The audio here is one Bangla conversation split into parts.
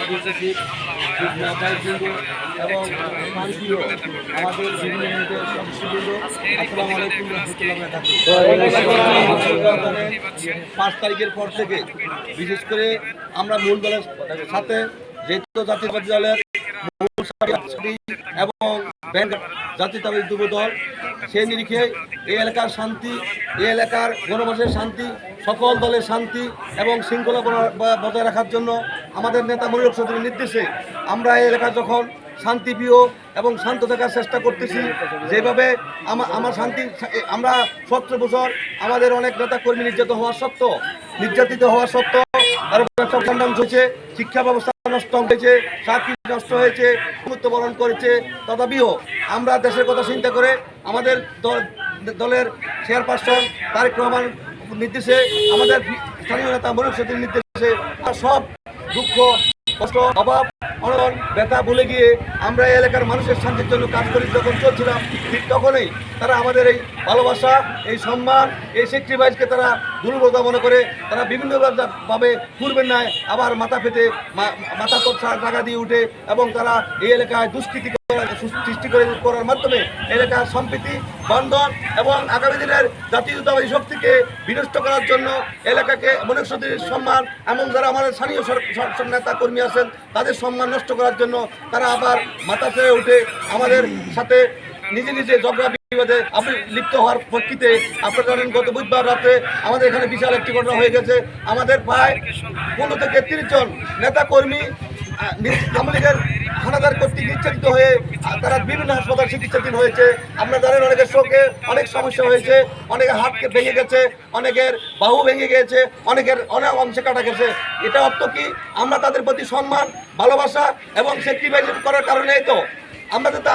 সচিব এবং শান্তিও আমাদের বিভিন্ন ইউনিটের সদস্যবৃন্দ আসসালামু আলাইকুম রহমতুল্লাহ বারাকাতুহু। 5 তারিখের পর থেকে বিশেষ করে আমরা মূল দলের সাথে যেহেতু জাতীয়তাবাদী দলের এবং ব্যাংক জাতীয়তাবাদী যুব দল সেই নিরিখে এই এলাকার শান্তি, এই এলাকার গণবাসের শান্তি, সকল দলের শান্তি এবং শৃঙ্খলা বজায় রাখার জন্য আমাদের নেতা মনিরুল চৌধুরীর নির্দেশে আমরা এই এলাকা যখন শান্তিপ্রিয় এবং শান্ত থাকার চেষ্টা করতেছি। যেভাবে আমার শান্তি আমরা 17 বছর আমাদের অনেক নেতা কর্মী নির্যাতিত হওয়া সত্ত্বেও তার ব্যবসা সংগ্রাম হয়েছে, শিক্ষা ব্যবস্থা নষ্ট হয়েছে, চাকরি নষ্ট হয়েছে, মৃত্যুবরণ করেছে, তথাপিও আমরা দেশের কথা চিন্তা করে আমাদের দলের চেয়ারপারসন তারেক রহমান নির্দেশে, আমাদের স্থানীয় নেতা মনিরুল চৌধুরীর নির্দেশে সব দুঃখ কষ্ট অভাব অনটন ব্যথা ভুলে গিয়ে আমরা এই এলাকার মানুষের শান্তির জন্য কাজ করি যখন চলছিলাম, ঠিক তখনই তারা আমাদের এই ভালোবাসা, এই সম্মান, এই স্যাক্রিফাইসকে তারা দুর্বলতা মনে করে তারা বিভিন্নভাবে পূর্বের ন্যায় আবার মাথা পেতে মাথা টাকা দিয়ে উঠে এবং তারা এই এলাকায় দুষ্কৃতি সৃষ্টি করার মাধ্যমে এলাকার সম্প্রীতি বন্ধন এবং আগামী দিনের জাতীয়তাবাদী শক্তিকে বিনষ্ট করার জন্য এলাকাকে মনিরুল চৌধুরীর সম্মান এবং যারা আমাদের স্থানীয় নেতা কর্মী আছেন তাদের সম্মান নষ্ট করার জন্য তারা আবার মাথা ছেড়ে উঠে আমাদের সাথে নিজে ঝগড়া বিবাদে লিপ্ত হওয়ার প্রেক্ষিতে আপনারা জানেন গত বুধবার রাতে আমাদের এখানে বিশাল একটি ঘটনা হয়ে গেছে। আমাদের প্রায় 15 থেকে 30 জন নেতা কর্মী আওয়ামী লীগের হানাদার কর্তৃক নির্যাতিত হয়ে তারা বিভিন্ন হাসপাতাল চিকিৎসাধীন হয়েছে। আপনারা জানেন অনেকের চোখে অনেক সমস্যা হয়েছে, অনেকের হাত ভেঙে গেছে, অনেকের বাহু ভেঙে গেছে, অনেকের অনেক অংশে কাটা গেছে। এটা অর্থ কি? আমরা তাদের প্রতি সম্মান, ভালোবাসা এবং স্যাক্রিফাইস করার কারণেই তো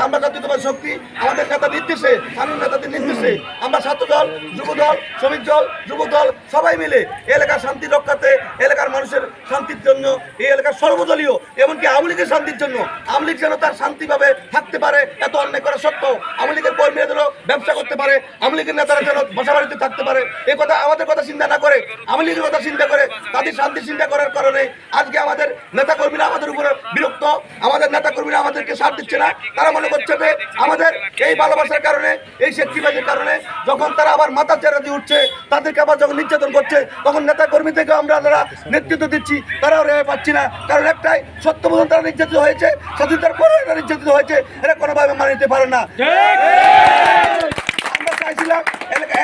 আমরা জাতীয়তাবাদী শক্তি আমাদের নেতা নির্দেশে, স্থানীয় নেতাদের নির্দেশে আমরা ছাত্র দল, যুব দল, শ্রমিক দল, যুব দল সবাই মিলে এলাকার শান্তি রক্ষাতে, এলাকার মানুষের শান্তির জন্য, এই এলাকার সর্বদলীয় এমনকি আওয়ামী লীগের শান্তির জন্য, আওয়ামী লীগ যেন তার শান্তিভাবে থাকতে পারে, এত অন্যায় করা সত্ত্বেও আওয়ামী লীগের কর্মীরা যেন ব্যবসা করতে পারে, আওয়ামী লীগের নেতারা যেন বাসা বাড়িতে থাকতে পারে, এই কথা আমাদের কথা চিন্তা না করে আওয়ামী লীগের কথা চিন্তা করে তাদের শান্তি চিন্তা করার কারণে আজকে আমাদের নেতা কর্মীরা আমাদের উপরে বিরক্ত, আমাদের নেতা কর্মীরা আমাদেরকে সাথ দিচ্ছে না। তারা মনে করছে যে আমাদের এই ভালোবাসার কারণে, এই স্যাক্রিফাইসের কারণে যখন তারা আবার মাথা চেরা দিয়ে উঠছে, তাদেরকে আবার যখন নির্যাতন করছে, তখন নেতা কর্মী থেকে আমরা যারা নেতৃত্ব দিচ্ছি তারাও রেহাই পাচ্ছি না। কারণ একটাই, 17 বছর তারা নির্যাতিত হয়েছে, স্বাধীনতার পরেও এটা নির্যাতিত হয়েছে, এটা কোনোভাবে মানিয়ে নিতে পারে না। আমরা চাইছিলাম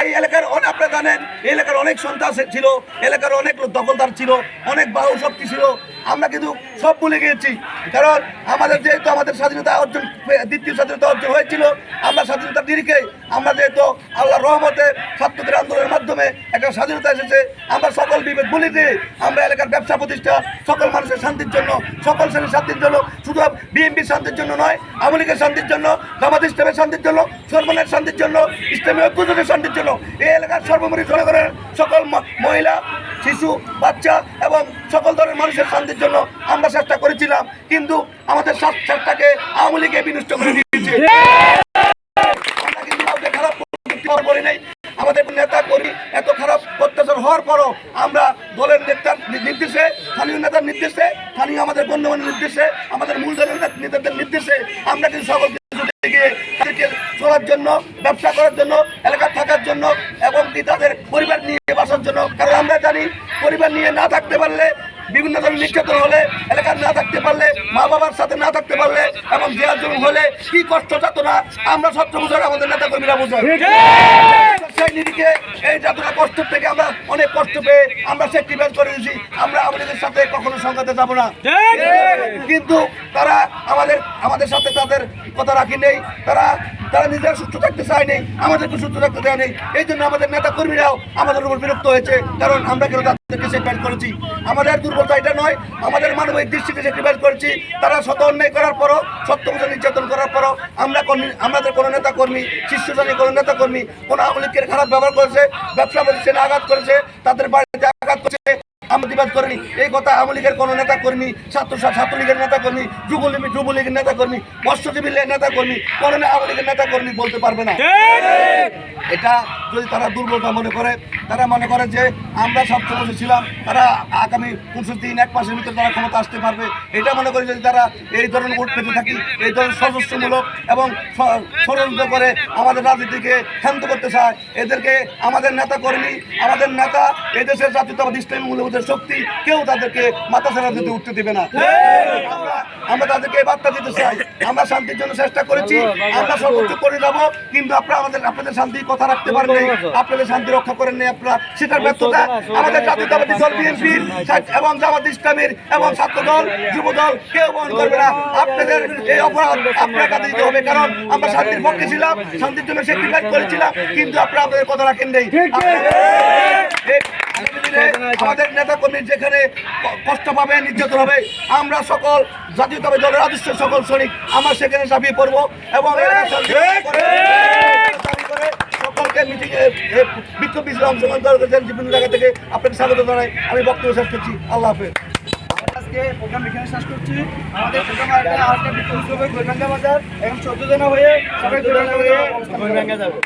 এই এলাকার আপনারা জানেন এই এলাকার অনেক সন্ত্রাস ছিল, এলাকার অনেক দখলদার ছিল, অনেক বাহু শক্তি ছিল। আমরা কিন্তু সব ভুলে গিয়েছি, কারণ আমাদের যেহেতু আমাদের স্বাধীনতা অর্জন, দ্বিতীয় স্বাধীনতা অর্জন হয়েছিল, আমরা স্বাধীনতার নিরিখে আমরা যেহেতু আল্লাহর রহমতে ছাত্রদের আন্দোলনের মাধ্যমে একটা স্বাধীনতা এসেছে, আমরা সকল বিভেদ ভুলে দিয়ে আমরা এলাকার ব্যবসা প্রতিষ্ঠা, সকল মানুষের শান্তির জন্য, সকল শ্রেণীর শান্তির জন্য, শুধু বিএনপির শান্তির জন্য নয়, আওয়ামী লীগের শান্তির জন্য, জামাত ইসলামের শান্তির জন্য, সর্বনের শান্তির জন্য, ইসলামী ঐক্যজোটের শান্তির জন্য, এই এলাকার সর্বোপরি জনগণের সকল মহিলা, শিশু, বাচ্চা এবং সকল ধরনের মানুষের শান্তির জন্য আমরা চেষ্টা করেছিলাম, কিন্তু আমাদের চেষ্টাকে আওয়ামী লীগে বিনষ্ট করে দিয়েছে। আমরা কিন্তু কাউকে খারাপ করি নাই, আমাদের নেতা কর্মী এত খারাপ অত্যাচার হওয়ার পরও আমরা দলের নেতার নির্দেশে, স্থানীয় নেতার নির্দেশে, স্থানীয় আমাদের গণ্যমান্যের নির্দেশে, আমাদের মূল দলের নেতাদের নির্দেশে আমরা কিন্তু সকল চলার জন্য, ব্যবসা করার জন্য, এলাকা থাকার জন্য এবং তাদের পরিবার নিয়ে বাসার জন্য। কারণ আমরা জানি পরিবার নিয়ে না থাকতে পারলে, বিভিন্ন ধরনের নির্যাতন হলে, এলাকার না থাকতে পারলে, মা বাবার সাথে না থাকতে পারলে এবং দেওয়ার জন্য হলে কি কষ্ট যাত না আমরা 17 বছর আমাদের নেতা কর্মীরা বোঝাই। সেই নিরিখে এই যাতনা কষ্ট থেকে আমরা অনেক কষ্ট পেয়ে আমরা স্যাক্রিফাইস করে দিয়েছি। আমরা আমাদের সাথে কখনো সংঘাতে যাব না, কিন্তু তারা আমাদের সাথে তাদের কথা রাখি নেই, তারা নিজেরা সুস্থ থাকতে চায় নেই, আমাদেরকে সুস্থ থাকতে দেয় নেই। এই জন্য আমাদের নেতা কর্মীরাও আমাদের উপর বিরক্ত হয়েছে, কারণ আমরা কেন তাদেরকে স্যাক্রিফাইস করেছি। আমাদের দুর্বলতা এটা নয়, আমাদের মানবিক দৃষ্টিকে স্যাক্রিফাইস করেছি। তারা শত অন্যায় করার পরও, 17 বছর নির্যাতন করার পরও আমাদের কোনো নেতা কর্মী, শীর্ষ শ্রেণীর কোনো নেতা কর্মী কোনো আওয়ামী লীগের খারাপ ব্যবহার করেছে, ব্যবসা প্রতিষ্ঠানে আঘাত করেছে, তাদের বাড়িতে আঘাত করেছে, আমরা প্রতিবাদ করেনি। এই কথা আওয়ামী লীগের কোনো নেতা কর্মী, ছাত্রলীগের নেতা কর্মী, যুবলীগের নেতা কর্মী, মৎস্যজীবী নেতা কর্মী, কোনো আওয়ামী লীগের নেতা কর্মী বলতে পারবে না। এটা যদি তারা দুর্বলতা মনে করে, তারা মনে করে যে আমরা সবচেয়ে ছিলাম, তারা আগামী 25 দিন 1 মাসের ভিতরে তারা ক্ষমতা আসতে পারবে, এটা মনে করি যদি তারা এই ধরনের ভোট পেতে থাকি, এই ধরনের সদস্যমূলক এবং ষড়যন্ত্র করে আমাদের রাজনীতিকে ক্ষান্ত করতে চায়, এদেরকে আমাদের নেতা কর্মী, আমাদের নেতা, এদেশের জাতীয়তাবাদী ইসলামী মূল্যবোধের শক্তি কেউ তাদেরকে মাথা ছাড়া দিতে উঠতে দেবে না। আমরা তাদেরকে বার্তা দিতে চাই, আমরা শান্তির জন্য চেষ্টা করেছি, আমরা সর্বোচ্চ করে যাবো, কিন্তু আপনাদের শান্তির কথা রাখতে পারেন নাই, আপনাদের শান্তি রক্ষা করেন নাই আপনারা, সেটার ব্যর্থতা আমাদের জাতীয়তাবাদী দল বিএনপির এবং জামাত ইসলামীর এবং ছাত্র দল, যুব দল কেউ বহন করবে না। আপনাদের এই অপরাধ আপনার কাছে দিতে হবে, কারণ আমরা শান্তির পক্ষে ছিলাম, শান্তির জন্য স্যাক্রিফাইস করেছিলাম, কিন্তু আপনারা আপনাদের কথা রাখেন নাই। আমাদের নেতা কর্মী যেখানে কষ্ট পাবে, নির্যাতন হবে, আমরা সকল জাতীয়তাবাদী দলের আদর্শ সকল সৈনিক আমরা সেখানে ঝাঁপিয়ে পড়বো এবং সকলকে মিটিংয়ে বিক্ষোভ মিছিলে অংশগ্রহণ করেছেন বিভিন্ন জায়গা থেকে আপনাকে স্বাগত জানাই। আমি বক্তব্য শেষ করছি। আল্লাহ হাফেজ। আজকে প্রোগ্রাম এখানে শেষ করছি। আমাদের প্রোগ্রাম আরেকটা বিক্ষোভ হবে গৈরবাঙ্গা বাজার, এখন 14 জন হয়ে সবাই গৈরবাঙ্গা যাবো।